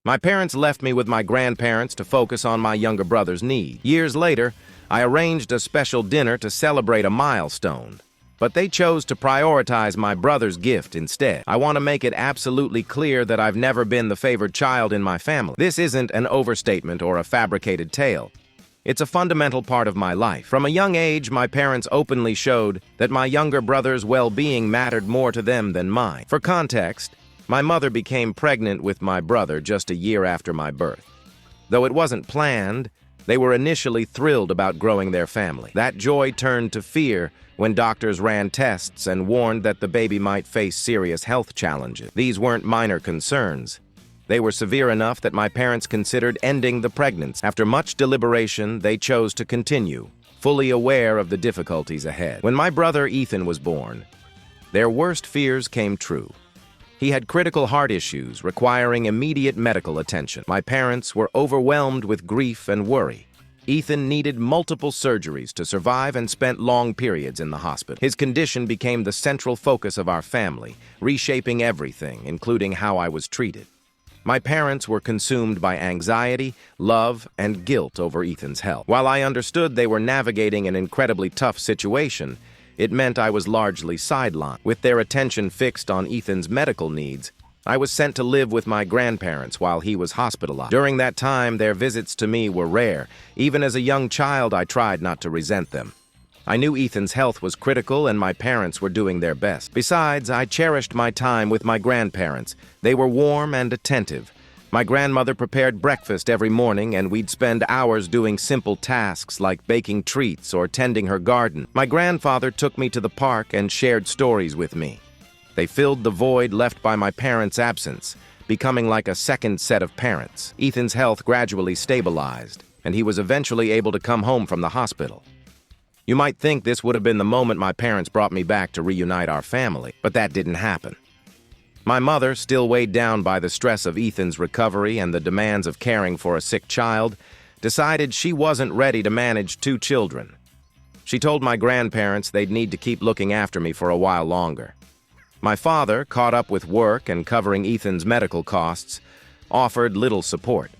My parents left me with my grandparents to focus on my younger brother's needs. Years later, I arranged a special dinner to celebrate a milestone, but they chose to prioritize my brother's gift instead. I want to make it absolutely clear that I've never been the favored child in my family. This isn't an overstatement or a fabricated tale. It's a fundamental part of my life. From a young age, my parents openly showed that my younger brother's well-being mattered more to them than mine. For context, my mother became pregnant with my brother just a year after my birth. Though it wasn't planned, they were initially thrilled about growing their family. That joy turned to fear when doctors ran tests and warned that the baby might face serious health challenges. These weren't minor concerns. They were severe enough that my parents considered ending the pregnancy. After much deliberation, they chose to continue, fully aware of the difficulties ahead. When my brother Ethan was born, their worst fears came true. He had critical heart issues requiring immediate medical attention. My parents were overwhelmed with grief and worry. Ethan needed multiple surgeries to survive and spent long periods in the hospital. His condition became the central focus of our family, reshaping everything, including how I was treated. My parents were consumed by anxiety, love, and guilt over Ethan's health. While I understood they were navigating an incredibly tough situation, it meant I was largely sidelined. With their attention fixed on Ethan's medical needs, I was sent to live with my grandparents while he was hospitalized. During that time, their visits to me were rare. Even as a young child, I tried not to resent them. I knew Ethan's health was critical and my parents were doing their best. Besides, I cherished my time with my grandparents. They were warm and attentive. My grandmother prepared breakfast every morning, and we'd spend hours doing simple tasks like baking treats or tending her garden. My grandfather took me to the park and shared stories with me. They filled the void left by my parents' absence, becoming like a second set of parents. Ethan's health gradually stabilized, and he was eventually able to come home from the hospital. You might think this would have been the moment my parents brought me back to reunite our family, but that didn't happen. My mother, still weighed down by the stress of Ethan's recovery and the demands of caring for a sick child, decided she wasn't ready to manage two children. She told my grandparents they'd need to keep looking after me for a while longer. My father, caught up with work and covering Ethan's medical costs, offered little support.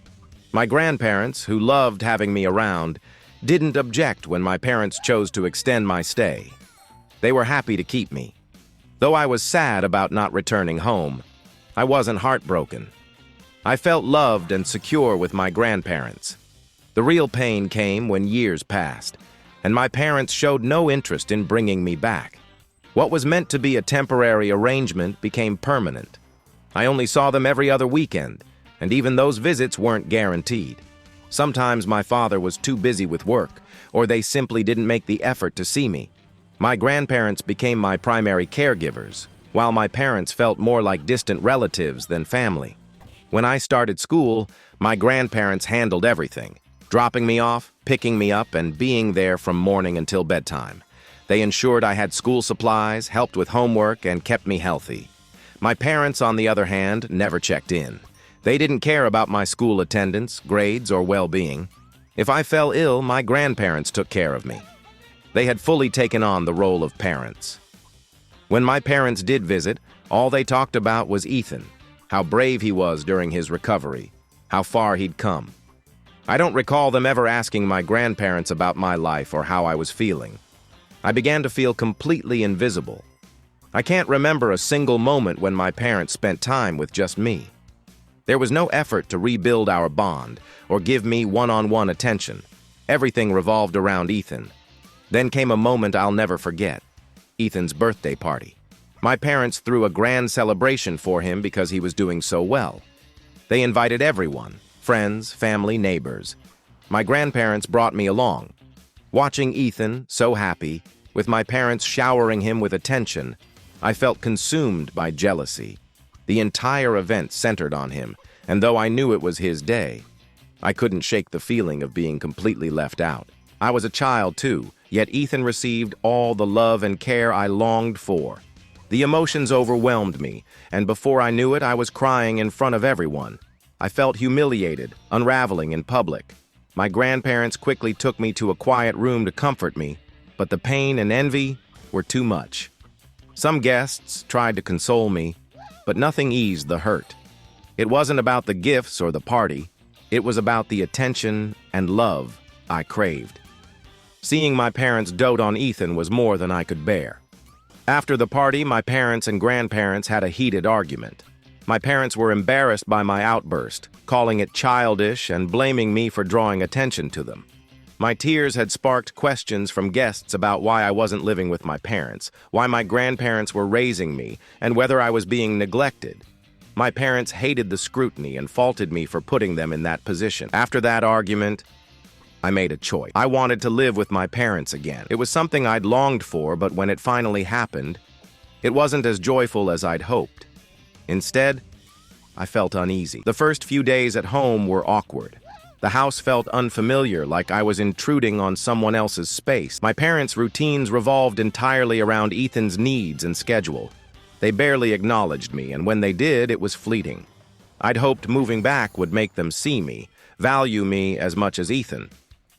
My grandparents, who loved having me around, didn't object when my parents chose to extend my stay. They were happy to keep me. Though I was sad about not returning home, I wasn't heartbroken. I felt loved and secure with my grandparents. The real pain came when years passed, and my parents showed no interest in bringing me back. What was meant to be a temporary arrangement became permanent. I only saw them every other weekend, and even those visits weren't guaranteed. Sometimes my father was too busy with work, or they simply didn't make the effort to see me. My grandparents became my primary caregivers, while my parents felt more like distant relatives than family. When I started school, my grandparents handled everything, dropping me off, picking me up, and being there from morning until bedtime. They ensured I had school supplies, helped with homework, and kept me healthy. My parents, on the other hand, never checked in. They didn't care about my school attendance, grades, or well-being. If I fell ill, my grandparents took care of me. They had fully taken on the role of parents. When my parents did visit, all they talked about was Ethan, how brave he was during his recovery, how far he'd come. I don't recall them ever asking my grandparents about my life or how I was feeling. I began to feel completely invisible. I can't remember a single moment when my parents spent time with just me. There was no effort to rebuild our bond or give me one-on-one attention. Everything revolved around Ethan. Then came a moment I'll never forget, Ethan's birthday party. My parents threw a grand celebration for him because he was doing so well. They invited everyone, friends, family, neighbors. My grandparents brought me along. Watching Ethan, so happy, with my parents showering him with attention, I felt consumed by jealousy. The entire event centered on him, and though I knew it was his day, I couldn't shake the feeling of being completely left out. I was a child too, yet Ethan received all the love and care I longed for. The emotions overwhelmed me, and before I knew it, I was crying in front of everyone. I felt humiliated, unraveling in public. My grandparents quickly took me to a quiet room to comfort me, but the pain and envy were too much. Some guests tried to console me, but nothing eased the hurt. It wasn't about the gifts or the party. It was about the attention and love I craved. Seeing my parents dote on Ethan was more than I could bear. After the party, my parents and grandparents had a heated argument. My parents were embarrassed by my outburst, calling it childish and blaming me for drawing attention to them. My tears had sparked questions from guests about why I wasn't living with my parents, why my grandparents were raising me, and whether I was being neglected. My parents hated the scrutiny and faulted me for putting them in that position. After that argument, I made a choice. I wanted to live with my parents again. It was something I'd longed for, but when it finally happened, it wasn't as joyful as I'd hoped. Instead, I felt uneasy. The first few days at home were awkward. The house felt unfamiliar, like I was intruding on someone else's space. My parents' routines revolved entirely around Ethan's needs and schedule. They barely acknowledged me, and when they did, it was fleeting. I'd hoped moving back would make them see me, value me as much as Ethan.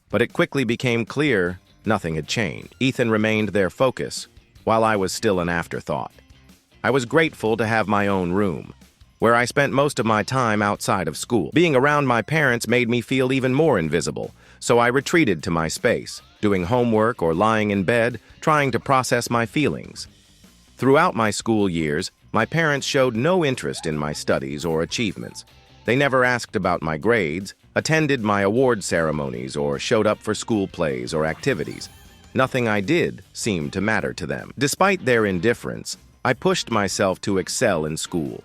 But it quickly became clear nothing had changed. Ethan remained their focus, while I was still an afterthought. I was grateful to have my own room, where I spent most of my time outside of school. Being around my parents made me feel even more invisible, so I retreated to my space, doing homework or lying in bed, trying to process my feelings. Throughout my school years, my parents showed no interest in my studies or achievements. They never asked about my grades, attended my award ceremonies, or showed up for school plays or activities. Nothing I did seemed to matter to them. Despite their indifference, I pushed myself to excel in school.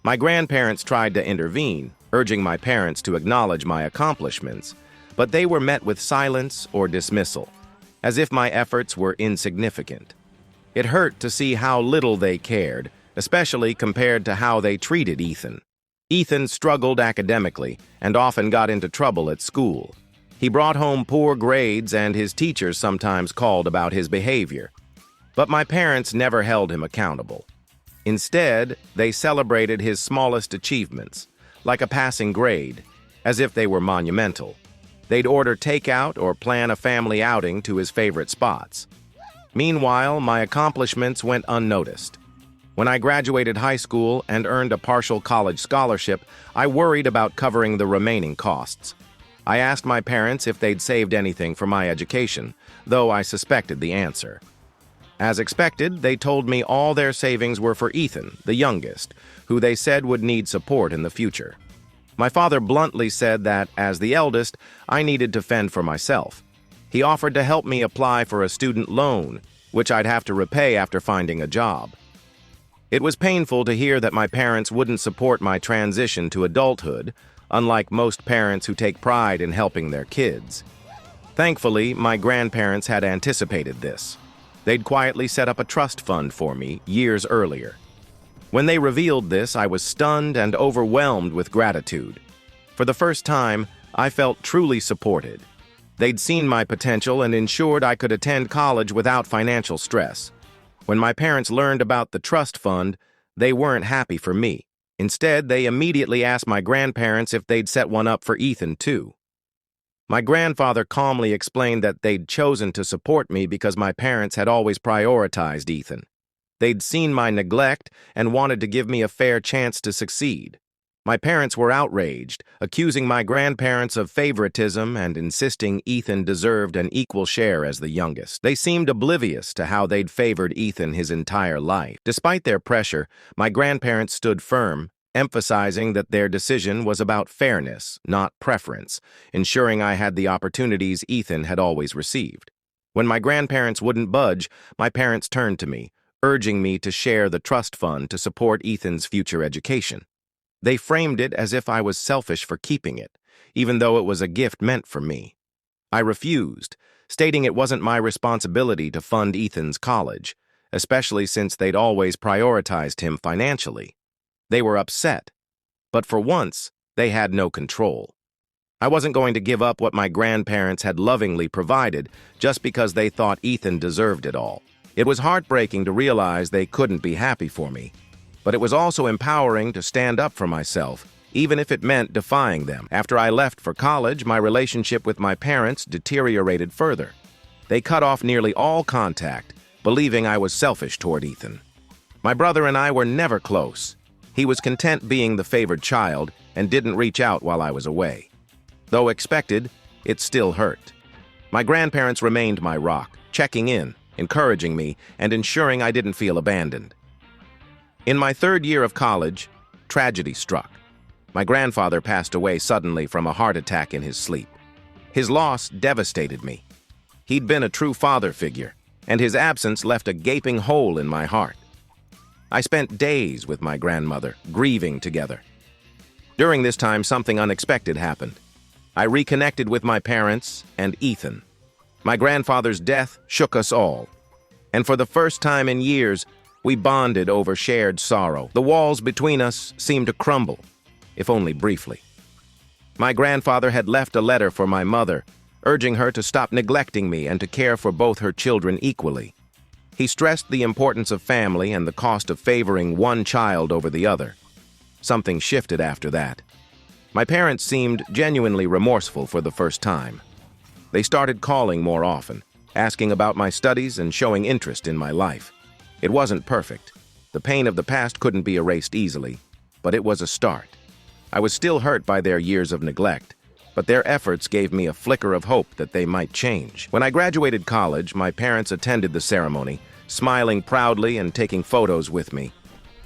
My grandparents tried to intervene, urging my parents to acknowledge my accomplishments, but they were met with silence or dismissal, as if my efforts were insignificant. It hurt to see how little they cared, especially compared to how they treated Ethan. Ethan struggled academically and often got into trouble at school. He brought home poor grades, and his teachers sometimes called about his behavior. But my parents never held him accountable. Instead, they celebrated his smallest achievements, like a passing grade, as if they were monumental. They'd order takeout or plan a family outing to his favorite spots. Meanwhile, my accomplishments went unnoticed. When I graduated high school and earned a partial college scholarship, I worried about covering the remaining costs. I asked my parents if they'd saved anything for my education, though I suspected the answer. As expected, they told me all their savings were for Ethan, the youngest, who they said would need support in the future. My father bluntly said that, as the eldest, I needed to fend for myself. He offered to help me apply for a student loan, which I'd have to repay after finding a job. It was painful to hear that my parents wouldn't support my transition to adulthood, unlike most parents who take pride in helping their kids. Thankfully, my grandparents had anticipated this. They'd quietly set up a trust fund for me years earlier. When they revealed this, I was stunned and overwhelmed with gratitude. For the first time, I felt truly supported. They'd seen my potential and ensured I could attend college without financial stress. When my parents learned about the trust fund, they weren't happy for me. Instead, they immediately asked my grandparents if they'd set one up for Ethan, too. My grandfather calmly explained that they'd chosen to support me because my parents had always prioritized Ethan. They'd seen my neglect and wanted to give me a fair chance to succeed. My parents were outraged, accusing my grandparents of favoritism and insisting Ethan deserved an equal share as the youngest. They seemed oblivious to how they'd favored Ethan his entire life. Despite their pressure, my grandparents stood firm, emphasizing that their decision was about fairness, not preference, ensuring I had the opportunities Ethan had always received. When my grandparents wouldn't budge, my parents turned to me, urging me to share the trust fund to support Ethan's future education. They framed it as if I was selfish for keeping it, even though it was a gift meant for me. I refused, stating it wasn't my responsibility to fund Ethan's college, especially since they'd always prioritized him financially. They were upset, but for once, they had no control. I wasn't going to give up what my grandparents had lovingly provided just because they thought Ethan deserved it all. It was heartbreaking to realize they couldn't be happy for me. But it was also empowering to stand up for myself, even if it meant defying them. After I left for college, my relationship with my parents deteriorated further. They cut off nearly all contact, believing I was selfish toward Ethan. My brother and I were never close. He was content being the favored child and didn't reach out while I was away. Though expected, it still hurt. My grandparents remained my rock, checking in, encouraging me, and ensuring I didn't feel abandoned. In my third year of college, tragedy struck. My grandfather passed away suddenly from a heart attack in his sleep. His loss devastated me. He'd been a true father figure, and his absence left a gaping hole in my heart. I spent days with my grandmother, grieving together. During this time, something unexpected happened. I reconnected with my parents and Ethan. My grandfather's death shook us all, and for the first time in years, we bonded over shared sorrow. The walls between us seemed to crumble, if only briefly. My grandfather had left a letter for my mother, urging her to stop neglecting me and to care for both her children equally. He stressed the importance of family and the cost of favoring one child over the other. Something shifted after that. My parents seemed genuinely remorseful for the first time. They started calling more often, asking about my studies and showing interest in my life. It wasn't perfect. The pain of the past couldn't be erased easily, but it was a start. I was still hurt by their years of neglect, but their efforts gave me a flicker of hope that they might change. When I graduated college, my parents attended the ceremony, smiling proudly and taking photos with me.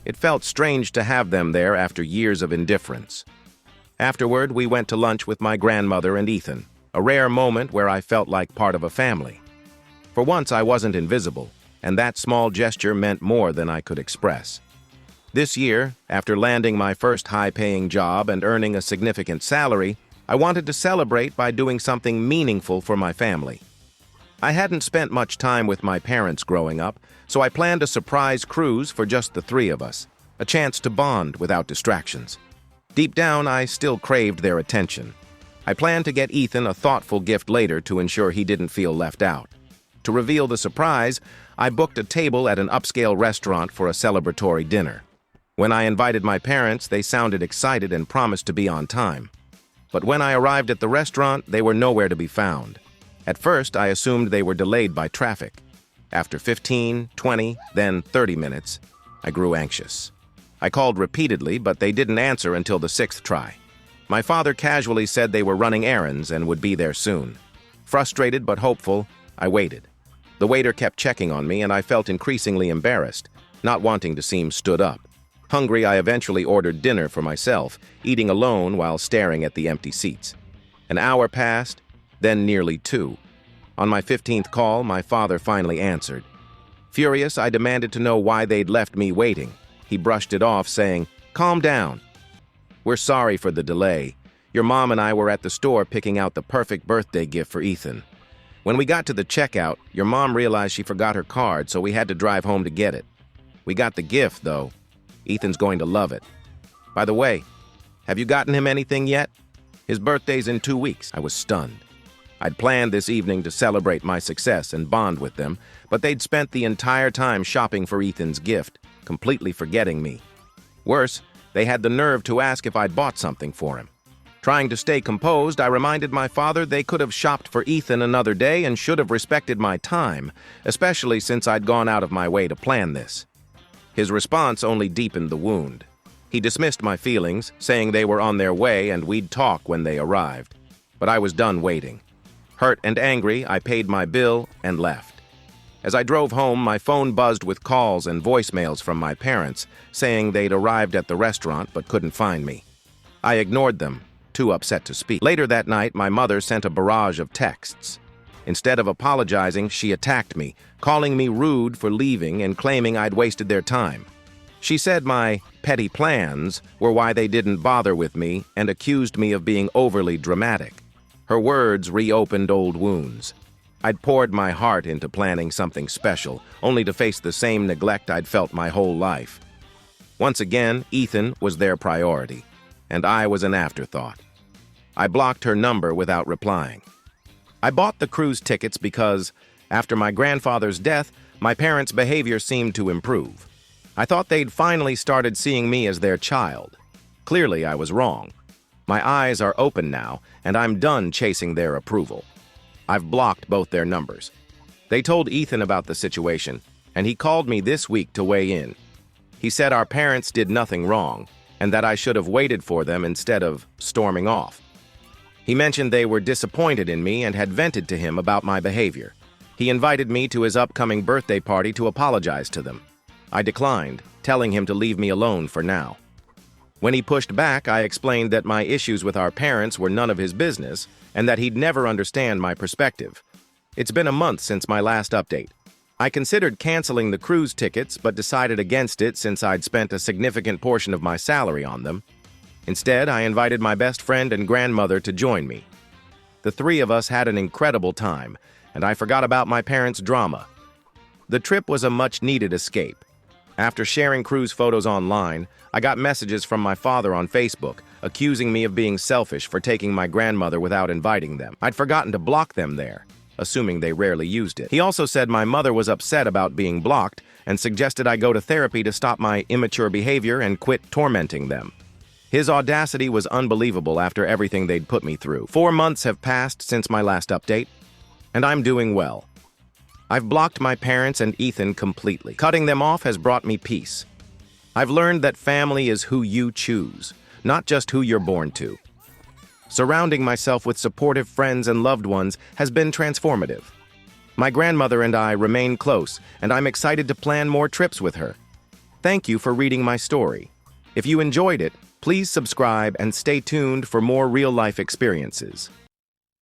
It felt strange to have them there after years of indifference. Afterward, we went to lunch with my grandmother and Ethan, a rare moment where I felt like part of a family. For once, I wasn't invisible, and that small gesture meant more than I could express. This year, after landing my first high-paying job and earning a significant salary, I wanted to celebrate by doing something meaningful for my family. I hadn't spent much time with my parents growing up, so I planned a surprise cruise for just the three of us, a chance to bond without distractions. Deep down, I still craved their attention. I planned to get Ethan a thoughtful gift later to ensure he didn't feel left out. To reveal the surprise, I booked a table at an upscale restaurant for a celebratory dinner. When I invited my parents, they sounded excited and promised to be on time. But when I arrived at the restaurant, they were nowhere to be found. At first, I assumed they were delayed by traffic. After 15, 20, then 30 minutes, I grew anxious. I called repeatedly, but they didn't answer until the sixth try. My father casually said they were running errands and would be there soon. Frustrated but hopeful, I waited. The waiter kept checking on me, and I felt increasingly embarrassed, not wanting to seem stood up. Hungry, I eventually ordered dinner for myself, eating alone while staring at the empty seats. An hour passed, then nearly 2. On my 15th call, my father finally answered. Furious, I demanded to know why they'd left me waiting. He brushed it off, saying, "Calm down. We're sorry for the delay. Your mom and I were at the store picking out the perfect birthday gift for Ethan. When we got to the checkout, your mom realized she forgot her card, so we had to drive home to get it. We got the gift, though. Ethan's going to love it. By the way, have you gotten him anything yet? His birthday's in 2 weeks." I was stunned. I'd planned this evening to celebrate my success and bond with them, but they'd spent the entire time shopping for Ethan's gift, completely forgetting me. Worse, they had the nerve to ask if I'd bought something for him. Trying to stay composed, I reminded my father they could have shopped for Ethan another day and should have respected my time, especially since I'd gone out of my way to plan this. His response only deepened the wound. He dismissed my feelings, saying they were on their way and we'd talk when they arrived. But I was done waiting. Hurt and angry, I paid my bill and left. As I drove home, my phone buzzed with calls and voicemails from my parents, saying they'd arrived at the restaurant but couldn't find me. I ignored them, too upset to speak. Later that night, my mother sent a barrage of texts. Instead of apologizing, she attacked me, calling me rude for leaving and claiming I'd wasted their time. She said my petty plans were why they didn't bother with me and accused me of being overly dramatic. Her words reopened old wounds. I'd poured my heart into planning something special, only to face the same neglect I'd felt my whole life. Once again, Ethan was their priority, and I was an afterthought. I blocked her number without replying. I bought the cruise tickets because, after my grandfather's death, my parents' behavior seemed to improve. I thought they'd finally started seeing me as their child. Clearly, I was wrong. My eyes are open now, and I'm done chasing their approval. I've blocked both their numbers. They told Ethan about the situation, and he called me this week to weigh in. He said our parents did nothing wrong, and that I should have waited for them instead of storming off. He mentioned they were disappointed in me and had vented to him about my behavior. He invited me to his upcoming birthday party to apologize to them. I declined, telling him to leave me alone for now. When he pushed back, I explained that my issues with our parents were none of his business and that he'd never understand my perspective. It's been a month since my last update. I considered canceling the cruise tickets but decided against it since I'd spent a significant portion of my salary on them. Instead, I invited my best friend and grandmother to join me. The three of us had an incredible time, and I forgot about my parents' drama. The trip was a much-needed escape. After sharing cruise photos online, I got messages from my father on Facebook, accusing me of being selfish for taking my grandmother without inviting them. I'd forgotten to block them there, assuming they rarely used it. He also said my mother was upset about being blocked and suggested I go to therapy to stop my immature behavior and quit tormenting them. His audacity was unbelievable after everything they'd put me through. 4 months have passed since my last update, and I'm doing well. I've blocked my parents and Ethan completely. Cutting them off has brought me peace. I've learned that family is who you choose, not just who you're born to. Surrounding myself with supportive friends and loved ones has been transformative. My grandmother and I remain close, and I'm excited to plan more trips with her. Thank you for reading my story. If you enjoyed it, please subscribe and stay tuned for more real-life experiences.